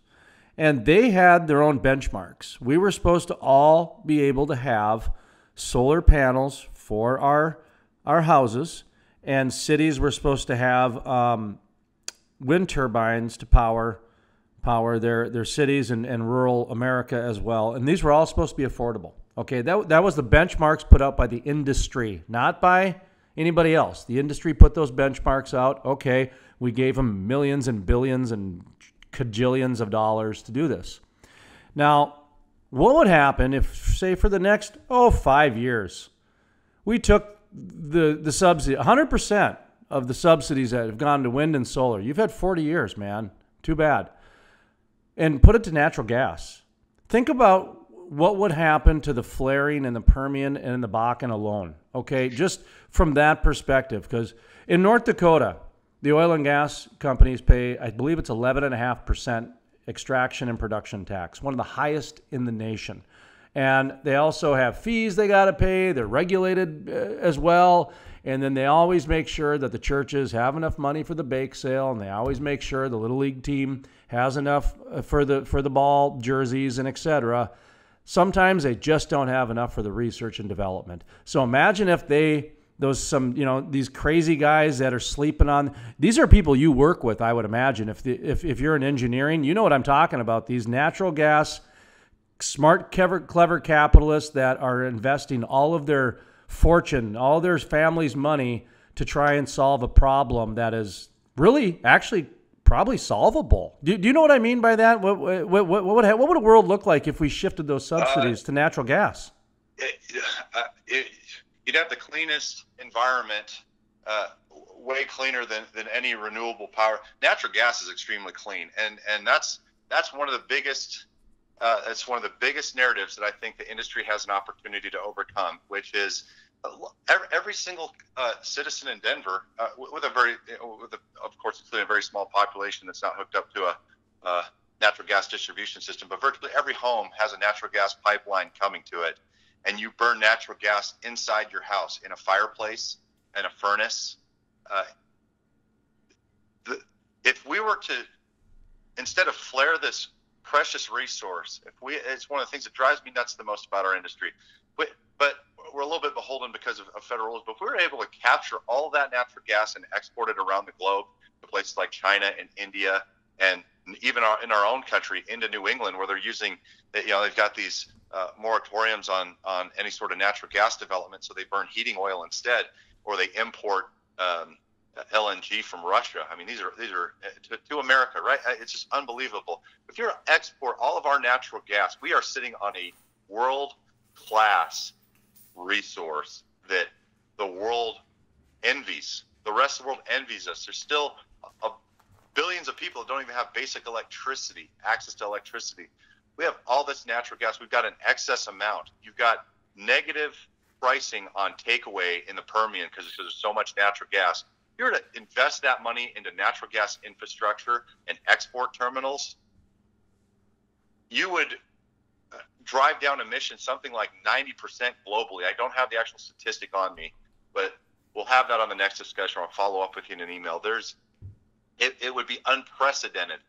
And they had their own benchmarks. We were supposed to all be able to have solar panels for our houses, and cities were supposed to have wind turbines to power their cities and rural America as well. And these were all supposed to be affordable. Okay, that was the benchmarks put out by the industry, not by anybody else. The industry put those benchmarks out. Okay, we gave them millions and billions and cajillions of dollars to do this. Now, what would happen if, say, for the next 5 years, we took the subsidy, 100% of the subsidies that have gone to wind and solar? You've had 40 years, man. Too bad. And put it to natural gas. Think about what would happen to the flaring in the Permian and in the Bakken alone. Okay, just from that perspective, because in North Dakota, the oil and gas companies pay, I believe it's 11.5% extraction and production tax, one of the highest in the nation. And they also have fees they got to pay. They're regulated as well. And then they always make sure that the churches have enough money for the bake sale, and they always make sure the Little League team has enough for the ball jerseys and et cetera. Sometimes they just don't have enough for the research and development. So imagine if these crazy guys that are sleeping on, these are people you work with, I would imagine. If you're in engineering, you know what I'm talking about. These natural gas, smart, clever capitalists that are investing all of their fortune, all their family's money to try and solve a problem that is really actually probably solvable. Do you know what I mean by that? What would a world look like if we shifted those subsidies to natural gas? You'd have the cleanest environment, way cleaner than any renewable power. Natural gas is extremely clean, and that's one of the biggest. It's one of the biggest narratives that I think the industry has an opportunity to overcome, which is every single citizen in Denver, with of course, including a very small population that's not hooked up to a natural gas distribution system, but virtually every home has a natural gas pipeline coming to it, and you burn natural gas inside your house in a fireplace and a furnace. If we were to, instead of flare this precious resource, it's one of the things that drives me nuts the most about our industry. But we're a little bit beholden because of federal rules. But if we were able to capture all of that natural gas and export it around the globe to places like China and India, and even in our own country into New England, where they're using, they've got these moratoriums on any sort of natural gas development, so they burn heating oil instead, or they import LNG from Russia. I mean, these are to America, right? It's just unbelievable. If you're to export all of our natural gas, we are sitting on a world-class resource that the world envies. The rest of the world envies us. There's still billions of people that don't even have basic electricity, access to electricity. We have all this natural gas. We've got an excess amount. You've got negative pricing on takeaway in the Permian because there's so much natural gas. If you were to invest that money into natural gas infrastructure and export terminals, you would drive down emissions something like 90% globally. I don't have the actual statistic on me, but we'll have that on the next discussion. I'll follow up with you in an email. It would be unprecedented.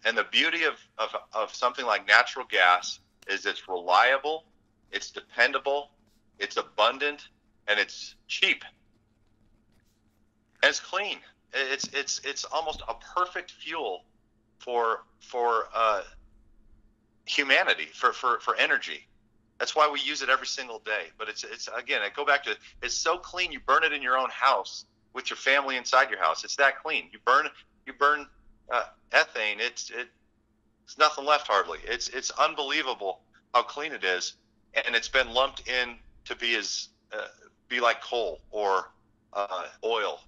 And the beauty of something like natural gas is it's reliable, it's dependable, it's abundant, and it's cheap. And it's clean. It's almost a perfect fuel for humanity, for energy. That's why we use it every single day. But it's again, I go back to, it's so clean you burn it in your own house with your family inside your house. It's that clean. You burn ethane. It's nothing left hardly. It's unbelievable how clean it is. and it's been lumped in to be like coal or oil.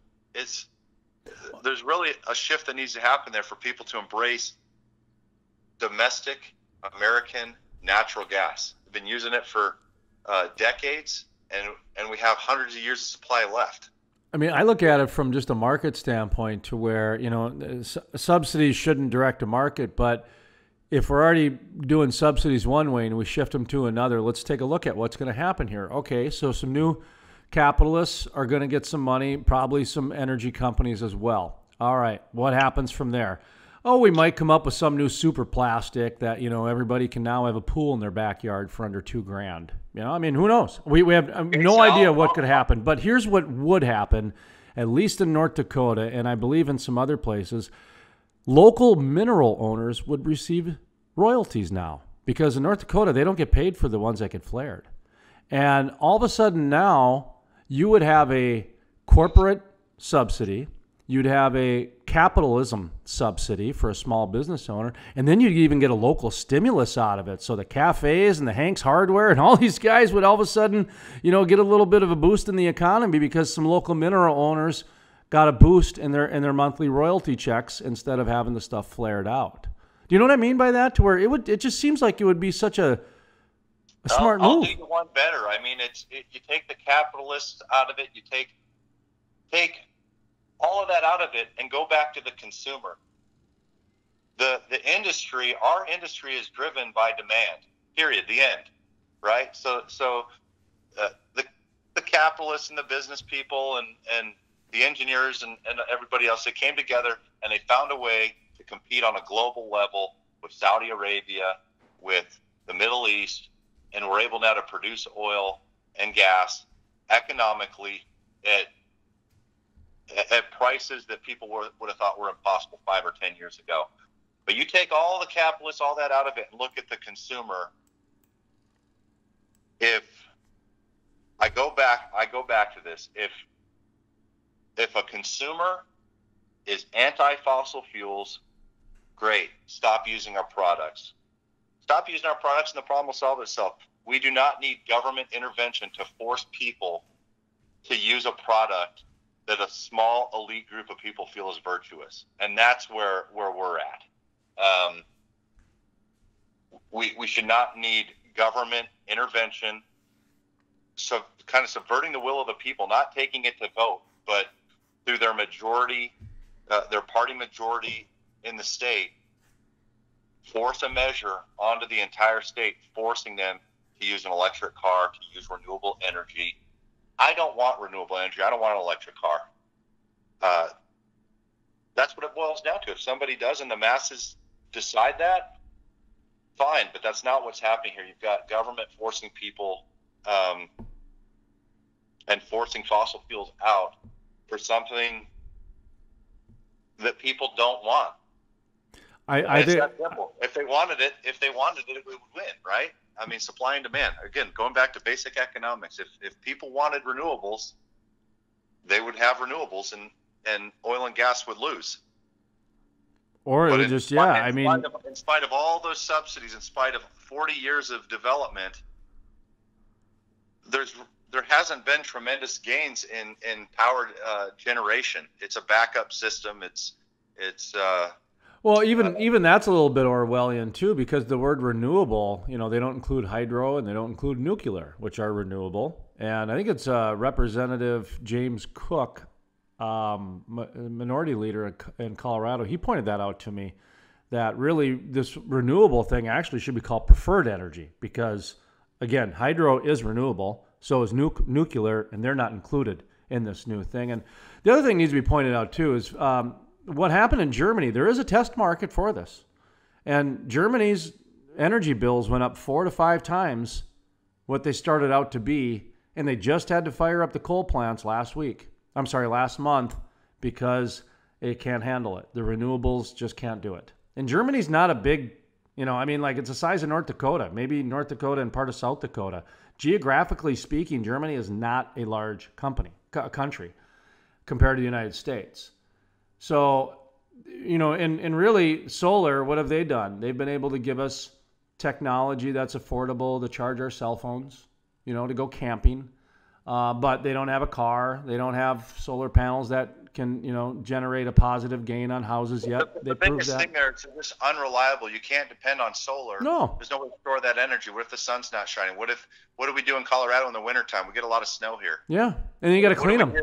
There's really a shift that needs to happen there for people to embrace domestic American natural gas. We've been using it for decades, and we have hundreds of years of supply left. I mean, I look at it from just a market standpoint to where, subsidies shouldn't direct a market, but if we're already doing subsidies one way and we shift them to another, let's take a look at what's going to happen here. Okay, so some new capitalists are going to get some money, probably some energy companies as well. All right, what happens from there? Oh, we might come up with some new super plastic that, everybody can now have a pool in their backyard for under $2,000. I mean, who knows? We have no idea what could happen. But here's what would happen, at least in North Dakota, and I believe in some other places. Local mineral owners would receive royalties now, because in North Dakota, they don't get paid for the ones that get flared. And all of a sudden now, you would have a corporate subsidy. You'd have a capitalism subsidy for a small business owner, and then you'd even get a local stimulus out of it. So the cafes and the Hank's Hardware and all these guys would all of a sudden, get a little bit of a boost in the economy because some local mineral owners got a boost in their monthly royalty checks instead of having the stuff flared out. Do you know what I mean by that? To where it just seems like it would be such a smart move. I'll do you one better. I mean, you take the capitalists out of it, you take all of that out of it and go back to the consumer. The industry, our industry is driven by demand, period, the end, right? So the capitalists and the business people and the engineers and everybody else, they came together and they found a way to compete on a global level with Saudi Arabia, with the Middle East, and we're able now to produce oil and gas economically at prices that people would have thought were impossible 5 or 10 years ago. But you take all the capitalists, all that out of it, and look at the consumer. If I go back to this, if a consumer is anti-fossil fuels, great, stop using our products. Stop using our products and the problem will solve itself. We do not need government intervention to force people to use a product that a small elite group of people feel is virtuous. And that's where we're at. We should not need government intervention, so kind of subverting the will of the people, not taking it to vote, but through their majority, their party majority in the state, force a measure onto the entire state, forcing them to use an electric car, to use renewable energy. I don't want renewable energy. I don't want an electric car. That's what it boils down to. If somebody does and the masses decide that, fine, but that's not what's happening here. You've got government forcing people and forcing fossil fuels out for something that people don't want. It's that simple. If they wanted it, it would win, right? I mean, supply and demand. Again, going back to basic economics, if people wanted renewables, they would have renewables, and oil and gas would lose. Or it would just, in spite of all those subsidies, in spite of 40 years of development, there hasn't been tremendous gains in power generation. It's a backup system. It's well, even that's a little bit Orwellian too, because the word renewable, they don't include hydro and they don't include nuclear, which are renewable. And I think it's Representative James Cook, minority leader in Colorado. He pointed that out to me, that really this renewable thing actually should be called preferred energy, because again, hydro is renewable, so is nuclear, and they're not included in this new thing. And the other thing needs to be pointed out too is what happened in Germany. There is a test market for this. And Germany's energy bills went up 4 to 5 times what they started out to be, and they just had to fire up the coal plants last month, because it can't handle it. The renewables just can't do it. And Germany's not a big, it's the size of North Dakota, maybe North Dakota and part of South Dakota. Geographically speaking, Germany is not a large country compared to the United States. So, and really solar, what have they done? They've been able to give us technology that's affordable to charge our cell phones, to go camping. But they don't have a car. They don't have solar panels that can, generate a positive gain on houses yet. The biggest thing there is just unreliable. You can't depend on solar. No. There's no way to store that energy. What if the sun's not shining? What do we do in Colorado in the wintertime? We get a lot of snow here. Yeah, and you got to clean them.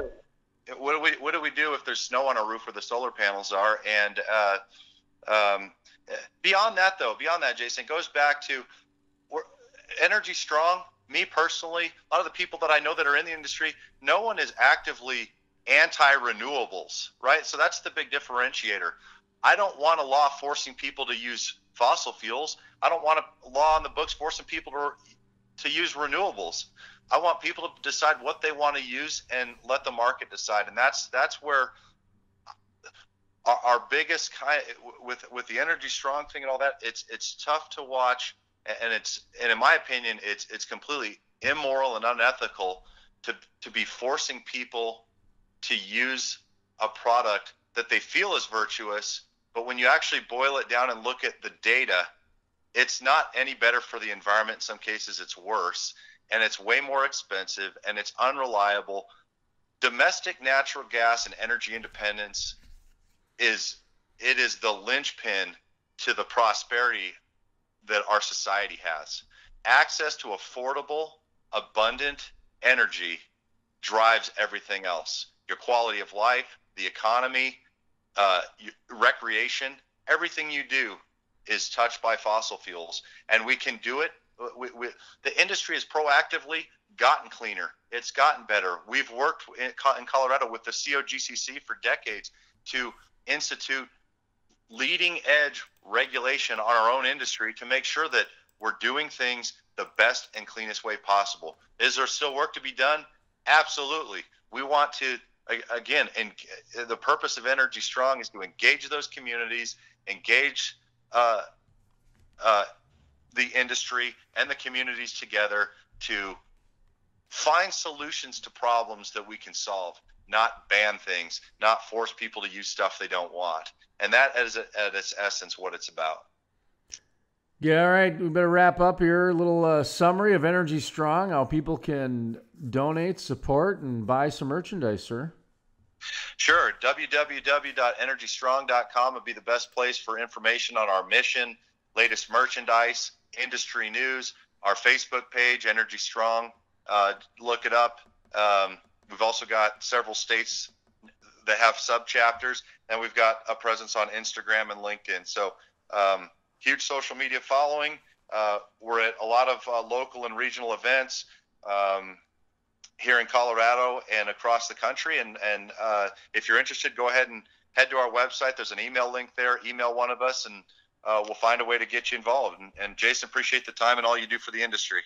What do we do if there's snow on our roof where the solar panels are? And beyond that, Jason, it goes back to Energy Strong. Me personally, a lot of the people that I know that are in the industry, no one is actively anti-renewables, right? So that's the big differentiator. I don't want a law forcing people to use fossil fuels. I don't want a law on the books forcing people to use renewables. I want people to decide what they want to use and let the market decide. And that's where our biggest with the Energy Strong thing and all that. It's tough to watch, and in my opinion, it's completely immoral and unethical to be forcing people to use a product that they feel is virtuous, but when you actually boil it down and look at the data, it's not any better for the environment. In some cases, it's worse, and it's way more expensive, and it's unreliable. Domestic natural gas and energy independence is the linchpin to the prosperity that our society has. Access to affordable, abundant energy drives everything else. Your quality of life, the economy, recreation, everything you do is touched by fossil fuels. And we can do it. The industry has proactively gotten cleaner. It's gotten better. We've worked in Colorado with the COGCC for decades to institute leading edge regulation on our own industry to make sure that we're doing things the best and cleanest way possible. Is there still work to be done? Absolutely. We want to, again, and the purpose of Energy Strong is to engage those communities, engage the industry and the communities together to find solutions to problems that we can solve, not ban things, not force people to use stuff they don't want. And that is at its essence what it's about. Yeah, all right. We better wrap up here. A little summary of Energy Strong, how people can donate, support, and buy some merchandise, sir. Sure. www.energystrong.com would be the best place for information on our mission, latest merchandise, industry news, our Facebook page, Energy Strong. Look it up. We've also got several states that have sub-chapters, and we've got a presence on Instagram and LinkedIn. So huge social media following. We're at a lot of local and regional events here in Colorado and across the country. And if you're interested, go ahead and head to our website. There's an email link there. Email one of us, and we'll find a way to get you involved. And Jason, appreciate the time and all you do for the industry.